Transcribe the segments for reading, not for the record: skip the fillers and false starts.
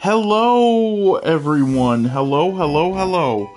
Hello, everyone. Hello,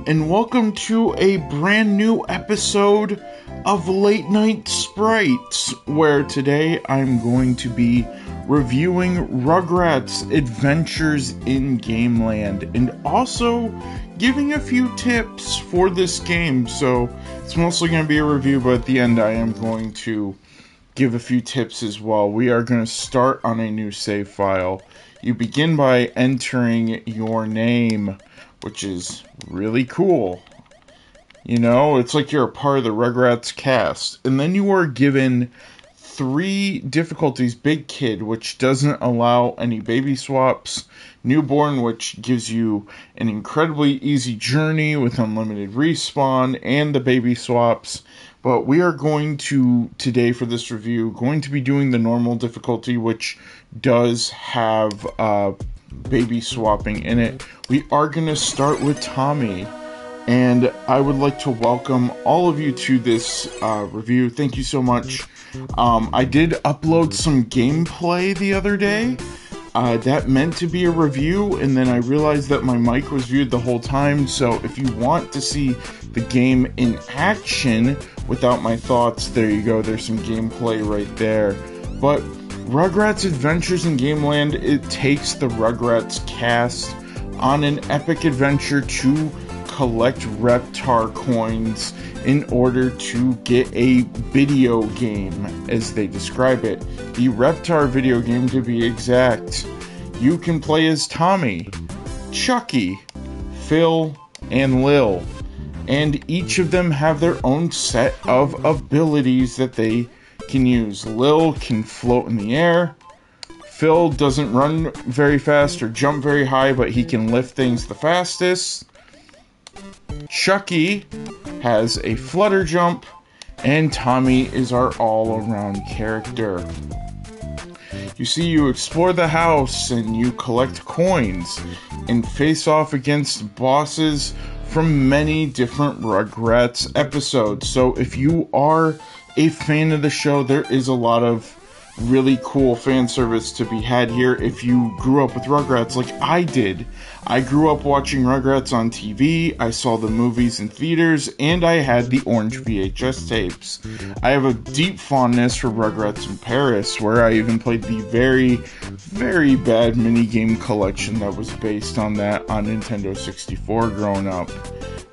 and welcome to a brand new episode of Late Night Sprites, where today I'm going to be reviewing Rugrats Adventures in Gameland, and also giving a few tips for this game. So it's mostly going to be a review, but at the end I am going to give a few tips as well. We are going to start on a new save file. You begin by entering your name, which is really cool. You know, it's like you're a part of the Rugrats cast. And then you are given 3 difficulties: Big Kid, which doesn't allow any baby swaps; Newborn, which gives you an incredibly easy journey with unlimited respawn and the baby swaps. But we are going to, today for this review, going to be doing the normal difficulty, which does have baby swapping in it. We are going to start with Tommy, and I would like to welcome all of you to this review. Thank you so much. I did upload some gameplay the other day. That meant to be a review, and then I realized that my mic was muted the whole time, so if you want to see the game in action without my thoughts, there you go, there's some gameplay right there. But Rugrats Adventures in Gameland, it takes the Rugrats cast on an epic adventure to collect Reptar coins in order to get a video game, as they describe it. The Reptar video game, to be exact. You can play as Tommy, Chucky, Phil, and Lil, and each of them have their own set of abilities that they can use. Lil can float in the air. Phil doesn't run very fast or jump very high, but he can lift things the fastest. Chucky has a flutter jump, and Tommy is our all-around character. You see, you explore the house and you collect coins and face off against bosses from many different Rugrats episodes. So if you are a fan of the show, there is a lot of really cool fan service to be had here. If you grew up with Rugrats like I did, I grew up watching Rugrats on TV, I saw the movies in theaters, and I had the orange VHS tapes. I have a deep fondness for Rugrats in Paris, where I even played the very, very bad minigame collection that was based on that on Nintendo 64 growing up.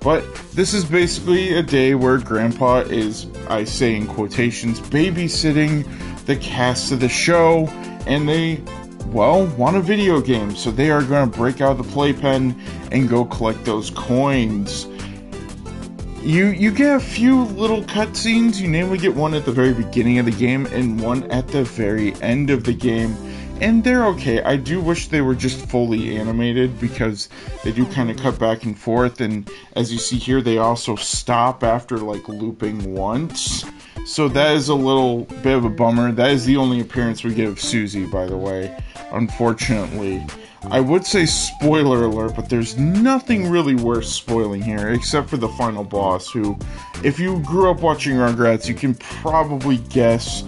But this is basically a day where Grandpa is, I say in quotations, babysitting the cast of the show, and they, well, want a video game, so they are going to break out the playpen and go collect those coins. You get a few little cutscenes. You namely get one at the very beginning of the game and one at the very end of the game, and they're okay. I do wish they were just fully animated, because they do kind of cut back and forth, and as you see here, they also stop after like looping once. So that is a little bit of a bummer. That is the only appearance we get of Susie, by the way, unfortunately. I would say spoiler alert, but there's nothing really worth spoiling here, except for the final boss, who, if you grew up watching Rugrats, you can probably guess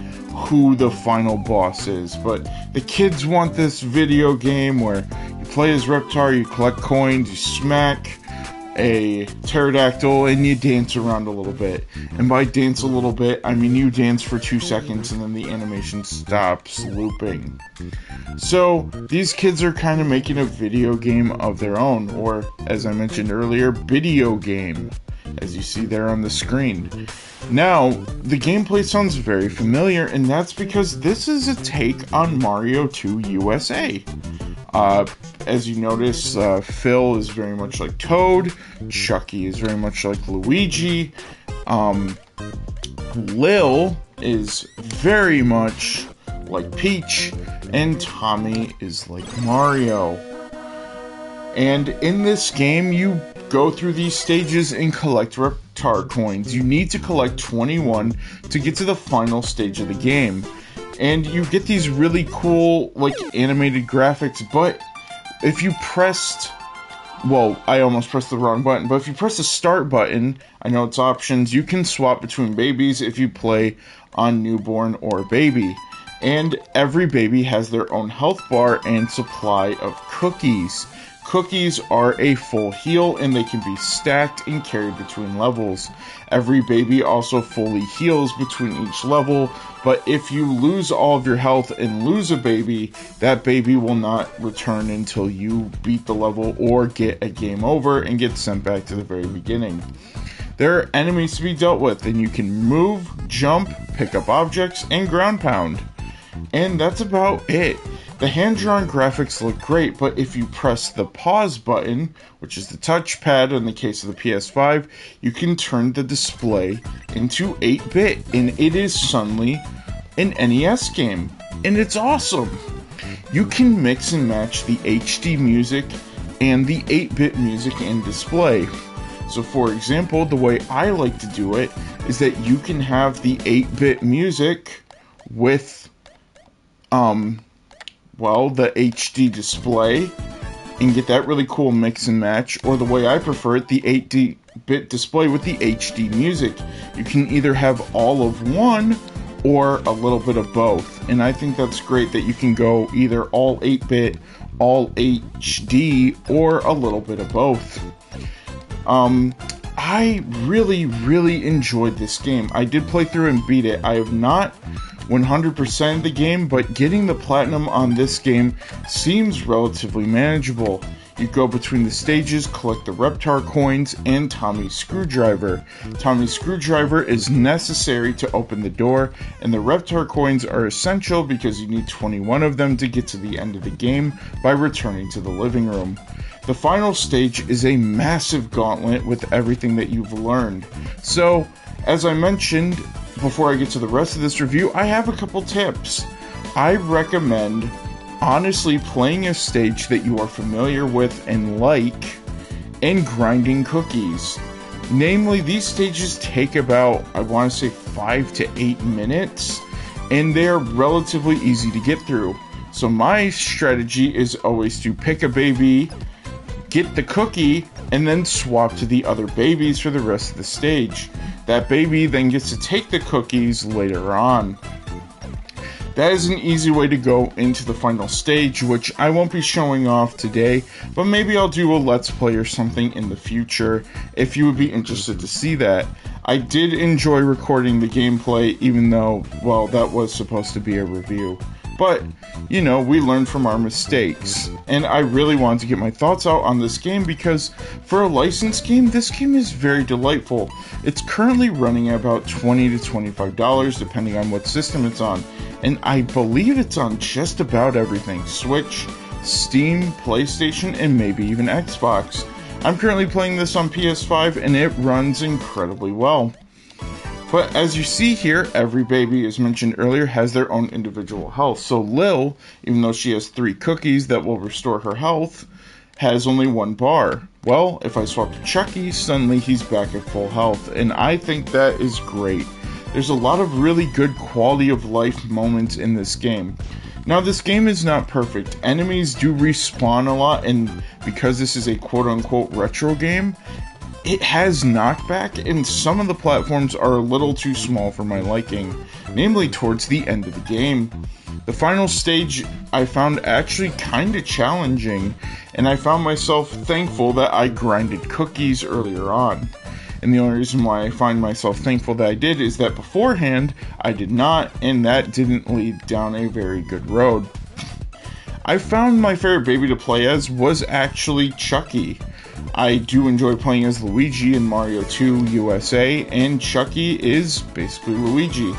who the final boss is. But the kids want this video game where you play as Reptar, you collect coins, you smack a pterodactyl, and you dance around a little bit. And by dance a little bit, I mean you dance for 2 seconds and then the animation stops looping. So these kids are kind of making a video game of their own, or as I mentioned earlier, video game, as you see there on the screen. Now, the gameplay sounds very familiar, and that's because this is a take on Mario 2 USA. As you notice, Phil is very much like Toad, Chucky is very much like Luigi, Lil is very much like Peach, and Tommy is like Mario. And in this game, you go through these stages and collect Reptar coins. You need to collect 21 to get to the final stage of the game. And you get these really cool, like, animated graphics, but if you pressed, well, I almost pressed the wrong button, but if you press the start button, I know it's options, you can swap between babies if you play on Newborn or Baby. And every baby has their own health bar and supply of cookies. Cookies are a full heal, and they can be stacked and carried between levels. Every baby also fully heals between each level, but if you lose all of your health and lose a baby, that baby will not return until you beat the level or get a game over and get sent back to the very beginning. There are enemies to be dealt with, and you can move, jump, pick up objects, and ground pound. And that's about it. The hand-drawn graphics look great, but if you press the pause button, which is the touchpad in the case of the PS5, you can turn the display into 8-bit, and it is suddenly an NES game. And it's awesome! You can mix and match the HD music and the 8-bit music and display. So for example, the way I like to do it is that you can have the 8-bit music with the HD display and get that really cool mix and match, or the way I prefer it, the 8-bit display with the HD music. You can either have all of one or a little bit of both, and I think that's great that you can go either all 8-bit, all HD, or a little bit of both. I really enjoyed this game. I did play through and beat it. I have not 100% the game, but getting the platinum on this game seems relatively manageable. You go between the stages, collect the Reptar coins, and Tommy's screwdriver. Tommy's screwdriver is necessary to open the door, and the Reptar coins are essential because you need 21 of them to get to the end of the game by returning to the living room. The final stage is a massive gauntlet with everything that you've learned. So, as I mentioned, before I get to the rest of this review, I have a couple tips. I recommend, honestly, playing a stage that you are familiar with and like, and grinding cookies. Namely, these stages take about, I want to say, 5 to 8 minutes, and they're relatively easy to get through. So my strategy is always to pick a baby, get the cookie, and then swap to the other babies for the rest of the stage. That baby then gets to take the cookies later on. That is an easy way to go into the final stage, which I won't be showing off today, but maybe I'll do a Let's Play or something in the future if you would be interested to see that. I did enjoy recording the gameplay, even though, well, that was supposed to be a review. But, you know, we learn from our mistakes. And I really wanted to get my thoughts out on this game because for a licensed game, this game is very delightful. It's currently running at about $20 to $25 depending on what system it's on. And I believe it's on just about everything. Switch, Steam, PlayStation, and maybe even Xbox. I'm currently playing this on PS5 and it runs incredibly well. But as you see here, every baby, as mentioned earlier, has their own individual health. So Lil, even though she has 3 cookies that will restore her health, has only 1 bar. Well, if I swap to Chucky, suddenly he's back at full health, and I think that is great. There's a lot of really good quality of life moments in this game. Now, this game is not perfect. Enemies do respawn a lot, and because this is a quote-unquote retro game, it has knockback, and some of the platforms are a little too small for my liking, namely towards the end of the game. The final stage I found actually kinda challenging, and I found myself thankful that I grinded cookies earlier on. And the only reason why I find myself thankful that I did is that beforehand, I did not, and that didn't lead down a very good road. I found my favorite baby to play as was actually Chucky. I do enjoy playing as Luigi in Mario 2 USA, and Chucky is basically Luigi.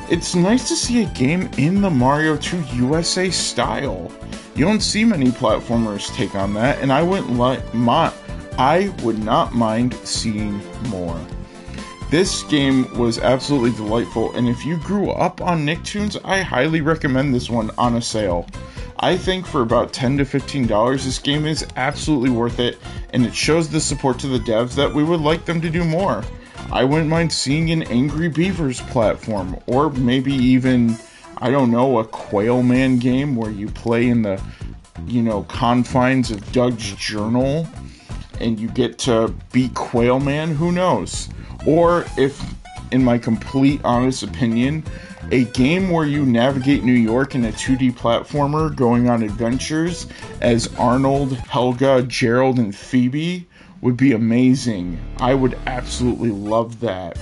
It's nice to see a game in the Mario 2 USA style. You don't see many platformers take on that, and I would not mind seeing more. This game was absolutely delightful, and if you grew up on Nicktoons, I highly recommend this one on a sale. I think for about $10 to $15, this game is absolutely worth it, and it shows the support to the devs that we would like them to do more. I wouldn't mind seeing an Angry Beavers platform, or maybe even, I don't know, a Quail Man game where you play in the, confines of Doug's journal, and you get to beat Quail Man, who knows? Or if in my complete honest opinion, a game where you navigate New York in a 2D platformer going on adventures as Arnold, Helga, Gerald, and Phoebe would be amazing. I would absolutely love that.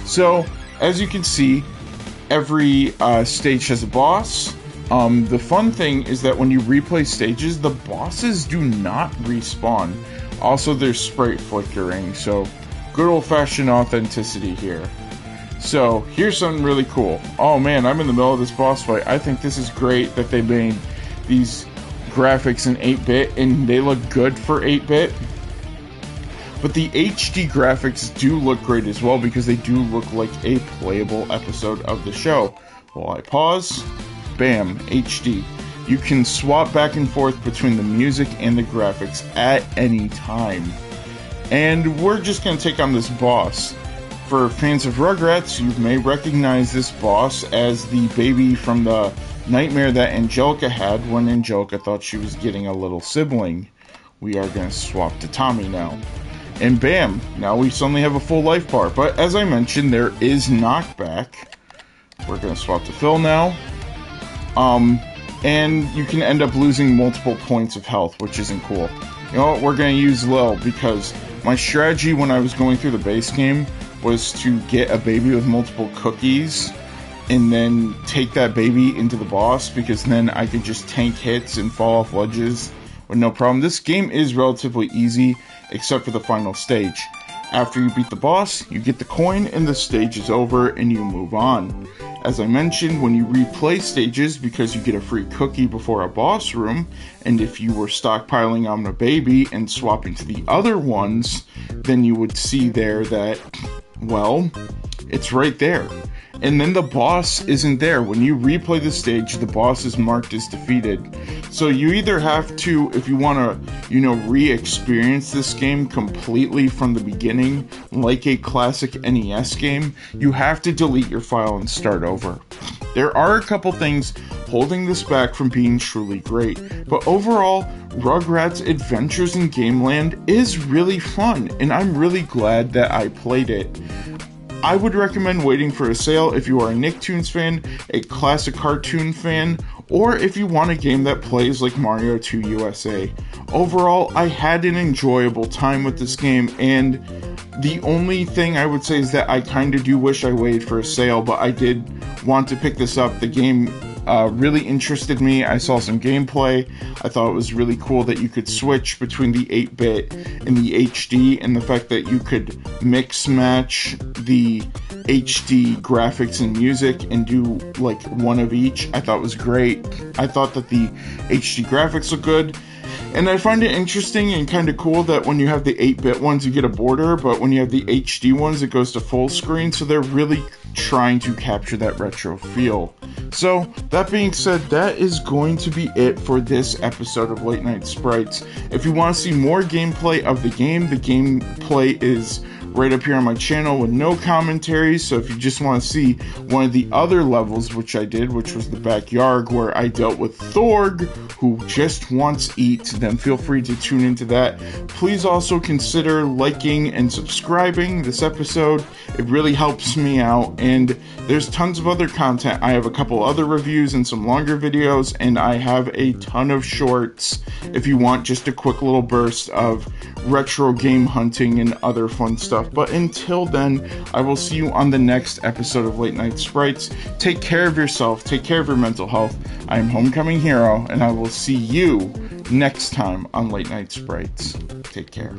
So, as you can see, every stage has a boss. The fun thing is that when you replay stages, the bosses do not respawn. Also, there's sprite flickering, so good old-fashioned authenticity here. So, here's something really cool. Oh man, I'm in the middle of this boss fight. I think this is great that they made these graphics in 8-bit, and they look good for 8-bit. But the HD graphics do look great as well, because they do look like a playable episode of the show. While I pause, bam, HD. You can swap back and forth between the music and the graphics at any time. And we're just going to take on this boss. For fans of Rugrats, you may recognize this boss as the baby from the nightmare that Angelica had when Angelica thought she was getting a little sibling. We are going to swap to Tommy now. And bam, now we suddenly have a full life bar. But as I mentioned, there is knockback. We're going to swap to Phil now. And you can end up losing multiple points of health, which isn't cool. You know what, we're going to use Lil, because my strategy when I was going through the base game was to get a baby with multiple cookies and then take that baby into the boss, because then I could just tank hits and fall off ledges with no problem. This game is relatively easy, except for the final stage. After you beat the boss, you get the coin and the stage is over and you move on. As I mentioned, when you replay stages, because you get a free cookie before a boss room, and if you were stockpiling on a baby and swapping to the other ones, then you would see there that, well, it's right there. And then the boss isn't there. When you replay the stage, the boss is marked as defeated. So you either have to, if you want to, re-experience this game completely from the beginning, like a classic NES game, you have to delete your file and start over. There are a couple things holding this back from being truly great, but overall, Rugrats Adventures in Gameland is really fun, and I'm really glad that I played it. I would recommend waiting for a sale if you are a Nicktoons fan, a classic cartoon fan, or if you want a game that plays like Mario 2 USA. Overall, I had an enjoyable time with this game, and the only thing I would say is that I kind of do wish I waited for a sale, but I did want to pick this up. The game really interested me. I saw some gameplay. I thought it was really cool that you could switch between the 8-bit and the HD, and the fact that you could mix match the HD graphics and music and do like one of each. I thought was great. I thought that the HD graphics look good. And I find it interesting and kind of cool that when you have the 8-bit ones, you get a border, but when you have the HD ones, it goes to full screen, so they're really trying to capture that retro feel. So, that being said, that is going to be it for this episode of Late Night Sprites. If you want to see more gameplay of the gameplay is right up here on my channel with no commentary, so if you just want to see one of the other levels, which I did, which was the backyard where I dealt with Thorg, who just wants eat, then feel free to tune into that. Please also consider liking and subscribing this episode. It really helps me out, and there's tons of other content. I have a couple other reviews and some longer videos, and I have a ton of shorts if you want just a quick little burst of retro game hunting and other fun stuff. But until then, I will see you on the next episode of Late Night Sprites. Take care of yourself, take care of your mental health. I am Homecoming Hero, and I will see you next time on Late Night Sprites. Take care.